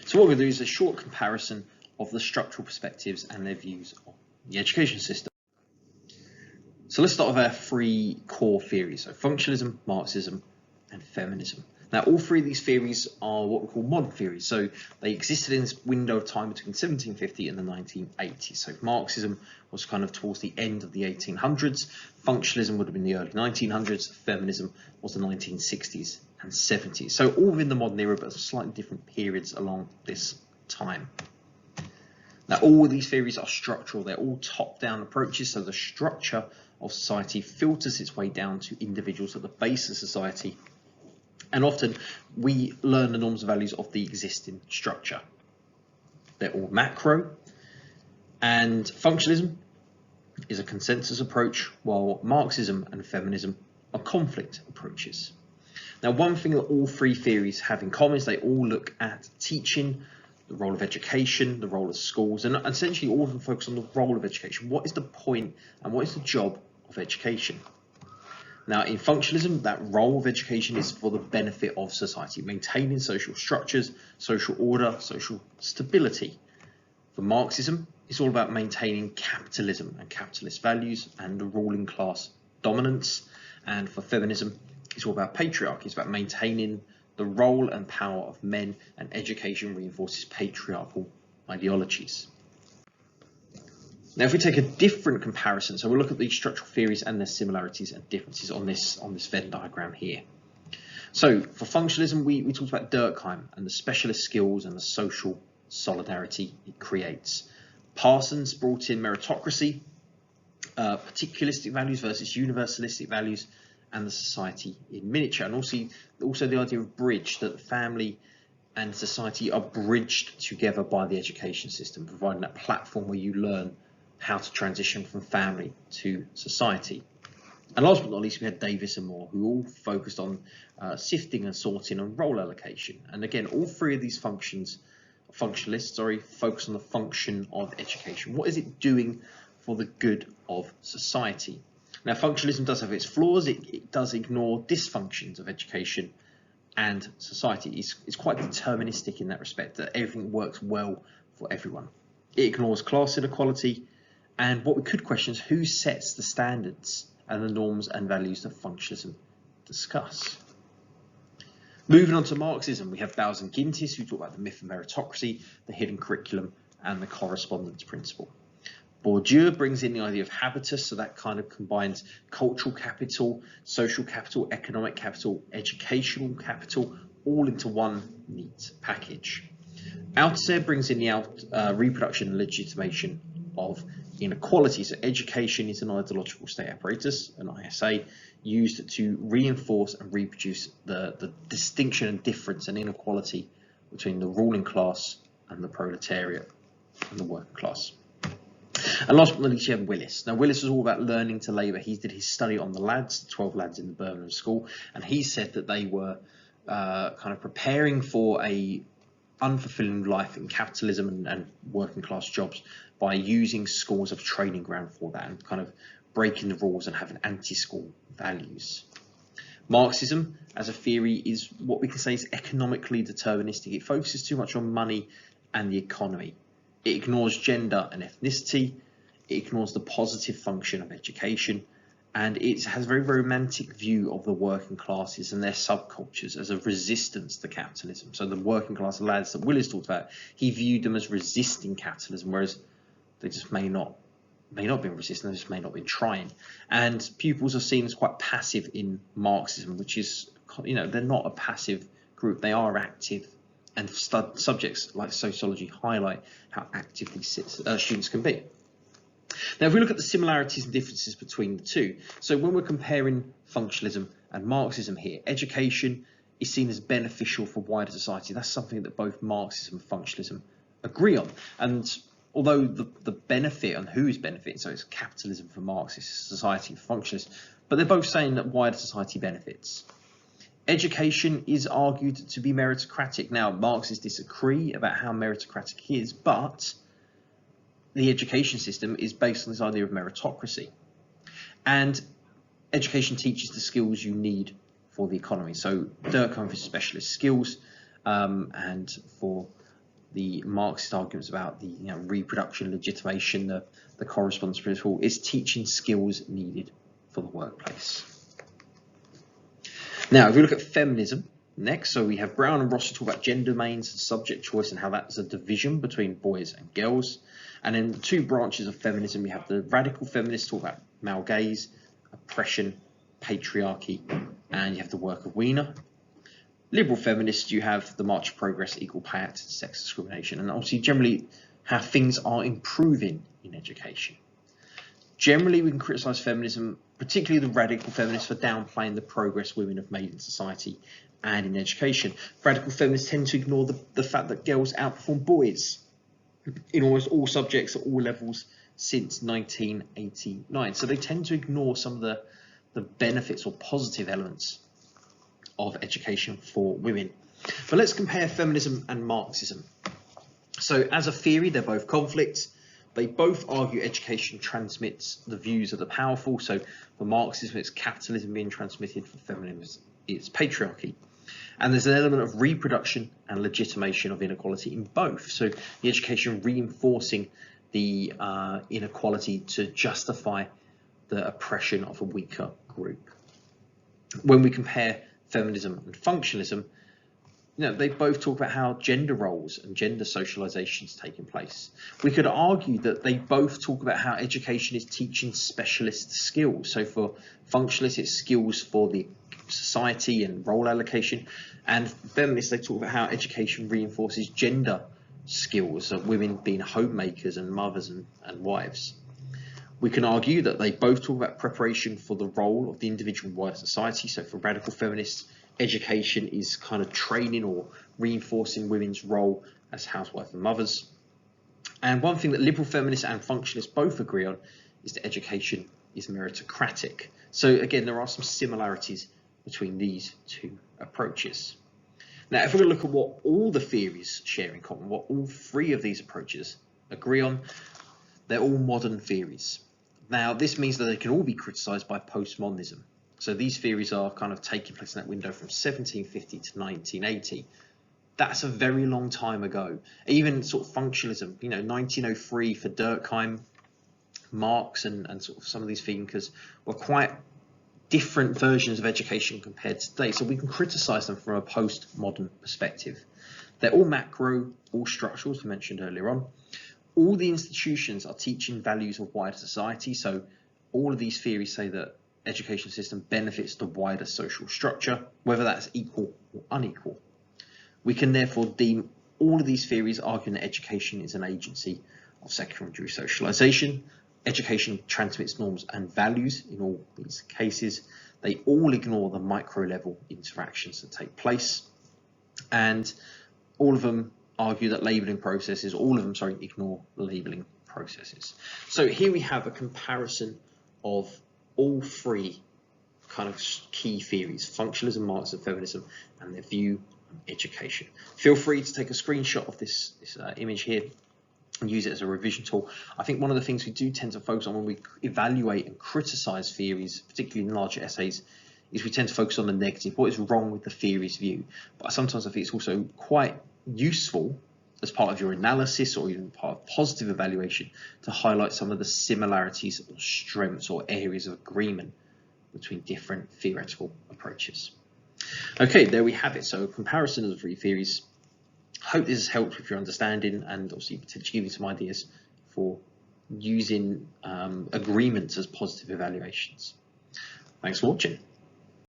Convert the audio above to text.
So what we're going to do is a short comparison of the structural perspectives and their views on the education system. So let's start with our three core theories, so functionalism, Marxism, and feminism. Now, all three of these theories are what we call modern theories. So they existed in this window of time between 1750 and the 1980s. So Marxism was kind of towards the end of the 1800s. Functionalism would have been the early 1900s. Feminism was the 1960s and 70s. So all within the modern era, but slightly different periods along this time. Now, all of these theories are structural. They're all top-down approaches. So the structure of society filters its way down to individuals at the base of society. And often we learn the norms and values of the existing structure. They're all macro, and functionalism is a consensus approach, while Marxism and feminism are conflict approaches. Now, one thing that all three theories have in common is they all look at teaching, the role of education, the role of schools, and essentially all of them focus on the role of education. What is the point and what is the job of education? Now, in functionalism, that role of education is for the benefit of society, maintaining social structures, social order, social stability. For Marxism, it's all about maintaining capitalism and capitalist values and the ruling class dominance. And for feminism, it's all about patriarchy. It's about maintaining the role and power of men, and education reinforces patriarchal ideologies. Now, if we take a different comparison, so we'll look at these structural theories and their similarities and differences on this Venn diagram here. So for functionalism, we talked about Durkheim and the specialist skills and the social solidarity it creates. Parsons brought in meritocracy, particularistic values versus universalistic values, and the society in miniature. And also the idea of bridge, that the family and society are bridged together by the education system, providing that platform where you learn how to transition from family to society. And last but not least, we had Davis and Moore, who all focused on sifting and sorting and role allocation. And again, all three of these functionalists, focus on the function of education. What is it doing for the good of society? Now, functionalism does have its flaws. It does ignore dysfunctions of education and society. It's quite deterministic in that respect, that everything works well for everyone. It ignores class inequality. And what we could question is who sets the standards and the norms and values that functionalism discuss. Moving on to Marxism, we have Bowes and Gintis, who talk about the myth of meritocracy, the hidden curriculum, and the correspondence principle. Bourdieu brings in the idea of habitus, so that kind of combines cultural capital, social capital, economic capital, educational capital, all into one neat package. Althusser brings in the reproduction and legitimation of inequality. So education is an ideological state apparatus, an ISA, used to reinforce and reproduce the distinction and difference and inequality between the ruling class and the proletariat and the working class. And last but not least, you have Willis. Now, Willis was all about learning to labour. He did his study on the lads, the 12 lads in the Birmingham school, and he said that they were kind of preparing for a unfulfilling life in capitalism and working class jobs by using schools as a training ground for that and kind of breaking the rules and having anti-school values. Marxism as a theory is what we can say is economically deterministic. It focuses too much on money and the economy. It ignores gender and ethnicity. It ignores the positive function of education. And it has a very, very romantic view of the working classes and their subcultures as a resistance to capitalism. So the working class lads that Willis talked about, he viewed them as resisting capitalism, whereas they just may not be resisting, they just may not be trying. And pupils are seen as quite passive in Marxism, which is, they're not a passive group, they are active. And subjects like sociology highlight how active these students can be. Now, if we look at the similarities and differences between the two, so when we're comparing functionalism and Marxism here, education is seen as beneficial for wider society. That's something that both Marxism and functionalism agree on. And although the benefit and who is benefiting, so it's capitalism for Marxists, society for functionalists, but they're both saying that wider society benefits. Education is argued to be meritocratic. Now, Marxists disagree about how meritocratic it is, but the education system is based on this idea of meritocracy. And education teaches the skills you need for the economy. So Durkheim for specialist skills, and for the Marxist arguments about the reproduction, legitimation, the correspondence principle. It's teaching skills needed for the workplace. Now, if we look at feminism next, so we have Brown and Ross talk about gender domains and subject choice and how that's a division between boys and girls. And then the two branches of feminism, we have the radical feminists talk about male gaze, oppression, patriarchy, and you have the work of Wiener. Liberal feminists, you have the March of Progress, Equal Pay Act, sex discrimination, and obviously generally how things are improving in education. Generally, we can criticise feminism, particularly the radical feminists, for downplaying the progress women have made in society and in education. Radical feminists tend to ignore the fact that girls outperform boys in almost all subjects at all levels since 1989. So they tend to ignore some of the benefits or positive elements of education for women. But let's compare feminism and Marxism. So as a theory, they're both conflicts. They both argue education transmits the views of the powerful. So for Marxism, it's capitalism being transmitted. For feminism, it's patriarchy. And there's an element of reproduction and legitimation of inequality in both. So the education reinforcing the inequality to justify the oppression of a weaker group. When we compare feminism and functionalism, they both talk about how gender roles and gender socialization is taking place. We could argue that they both talk about how education is teaching specialist skills. So for functionalists, it's skills for the society and role allocation. And feminists, they talk about how education reinforces gender skills of women being homemakers and mothers and wives. We can argue that they both talk about preparation for the role of the individual in wider society. So for radical feminists, education is kind of training or reinforcing women's role as housewives and mothers. And one thing that liberal feminists and functionalists both agree on is that education is meritocratic. So again, there are some similarities between these two approaches. Now, if we're going to look at what all the theories share in common, what all three of these approaches agree on, they're all modern theories. Now, this means that they can all be criticised by postmodernism. So these theories are kind of taking place in that window from 1750 to 1980. That's a very long time ago. Even sort of functionalism, 1903 for Durkheim, Marx and sort of some of these thinkers were quite different versions of education compared to today. So we can criticise them from a postmodern perspective. They're all macro, all structural, as we mentioned earlier on. All the institutions are teaching values of wider society. So all of these theories say that education system benefits the wider social structure, whether that's equal or unequal. We can therefore deem all of these theories arguing that education is an agency of secondary socialization. Education transmits norms and values in all these cases. They all ignore the micro level interactions that take place. And all of them argue that labelling processes, ignore labelling processes. So here we have a comparison of all three kind of key theories, functionalism, Marxism, feminism, and their view on education. Feel free to take a screenshot of this image here and use it as a revision tool. I think one of the things we do tend to focus on when we evaluate and criticize theories, particularly in larger essays, is we tend to focus on the negative, what is wrong with the theory's view. But sometimes I think it's also quite useful as part of your analysis or even part of positive evaluation to highlight some of the similarities or strengths or areas of agreement between different theoretical approaches. Okay, there we have it. So a comparison of the three theories. Hope this has helped with your understanding and obviously potentially give you some ideas for using agreements as positive evaluations. Thanks for watching.